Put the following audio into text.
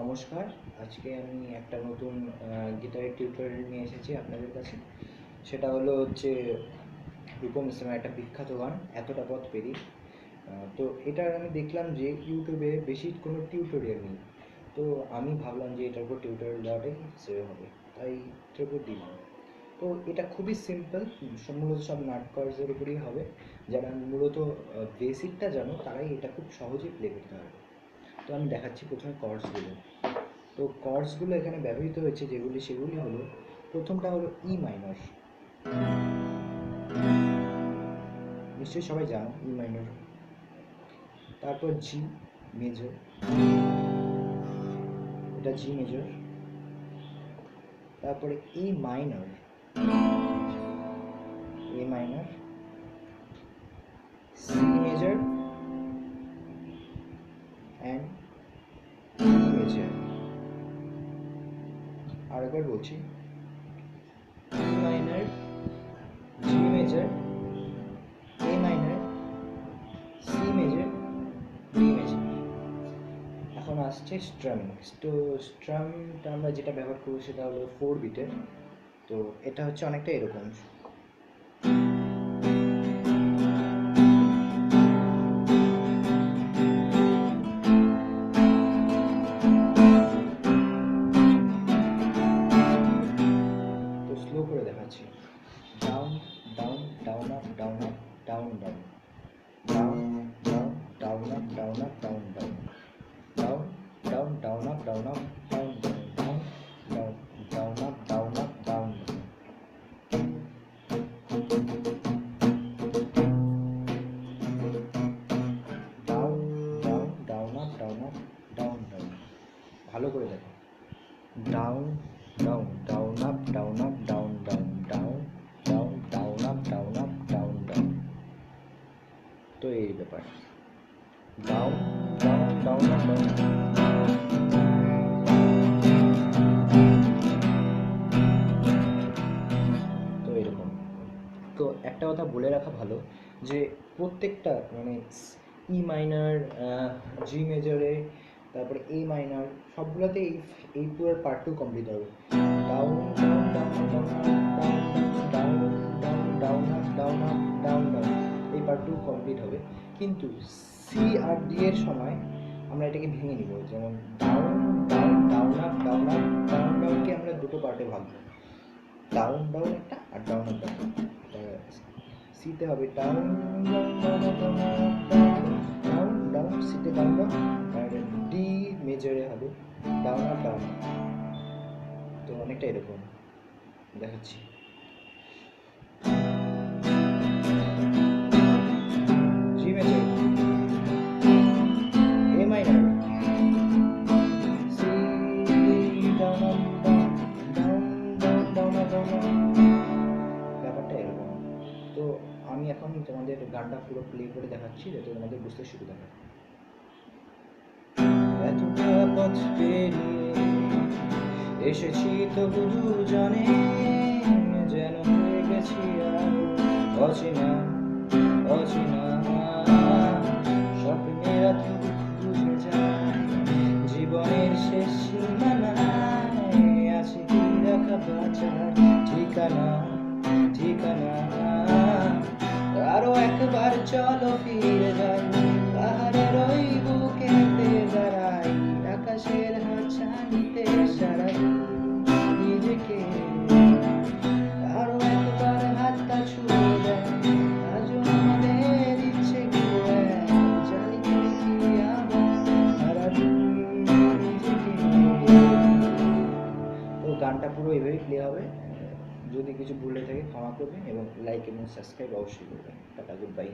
নমস্কার। আজকে আমি একটা নতুন গিটারের টিউটোরিয়াল নিয়ে এসেছি আপনাদের কাছে। সেটা হচ্ছে রূপম ইসলামের একটা বিখ্যাত গান, এতটা পথ পেরিয়ে। তো এটার আমি দেখলাম যে ইউটিউবে বেশি কোনো টিউটোরিয়াল নেই, তো আমি ভাবলাম যে এটার উপর টিউটোরিয়াল দেওয়াটাই সেভ হবে, তাই এটার উপর দিলাম। তো এটা খুবই সিম্পল, মূলত সব নাট কর্ডসের উপরেই হবে। যারা মূলত বেসিকটা জানো তারাই এটা খুব সহজেই প্লে করতে পারবে। তো আমি দেখাচ্ছি প্রথমে কর্ডসগুলো। তো কর্ডসগুলো এখানে ব্যবহৃত হয়েছে সেগুলি হলো, প্রথমটা হলো ই মাইনর, নিশ্চয়ই সবাই জানো ই মাইনর। তারপর জি মেজর, এটা জি মেজর। তারপরে A minor, C major and E major. আরেকবার বলছি, E minor, G major, A minor, C major, D major. এখন আসছে স্ট্রামিং। তো স্ট্রামটা আমরা যেটা ব্যবহার করবো সেটা হলো 4 বিটের। তো এটা হচ্ছে অনেকটা এরকম। তো স্লো করে দেখাচ্ছি, down down down up down up down down, down down down up down up down down, down down down up down up down down, down down down up down up down down. Down down down up down up down down. ভালো করে দেখো, down down down up down up down down, down down down up down up down down. তো এই ব্যাপার, down down down up down. তো এরকম। তো একটা কথা বলে রাখা ভালো যে প্রত্যেকটা মানে ই মাইনর, জি মেজরে, তারপরে এ মাইনর, সবগুলোতে এই পুরো পার্ট টু কমপ্লিট হবে। Down down down down down down down up down up down down, এই পার্ট টু কমপ্লিট হবে। কিন্তু সি আর ডি এর সময় আমরা এটাকে ভেঙে নিব, যেমন down down down up down up down ডাউনকে আমরা দুটো পার্টে ভাঙবো, ডাউন ডাউন একটা আর ডাউন আপ ডাউন। সিতে হবে down down down down down, সিতে ডাউন ডাউন, আর ডি মেজরে হবে ডাউন আপ ডাউন। তো অনেকটা এরকম দেখাচ্ছি। G major, A minor, C down up down down down up down, ব্যাপারটা এরকম। তো আমি এখন তোমাদের গানটা পুরো প্লে করে দেখাচ্ছি যাতে তোমাদের বুঝতে সুবিধা হয়। এতটা পথ পেরিয়ে এসেছি তবু দুজনে, যেন হয়ে গেছি আর অচেনা অচেনা। স্বপ্নেরা তো বুঝে যায় জীবনের শেষ সীমানায় আছে কি রাখা বাঁচার ঠিকানা ঠিকানা। আরো একবার চলো ফিরে যাই, পাহাড়ের ওই বুকেতে দাঁড়াই, আকাশের হাতছানিতে সারাই নিজেকে। আরো একবার হাতটা ছুঁয়ে দেয়, আজও আমাদের ইচ্ছে গুলো এক, জানি কি আবার হারাবি নিজেকে। তো গানটা পুরো এভাবেই প্লে হবে। যদি কিছু ভুলে থাকে ক্ষমা করবেন এবং লাইক এবং সাবস্ক্রাইব অবশ্যই করবেন। Tata, good bye.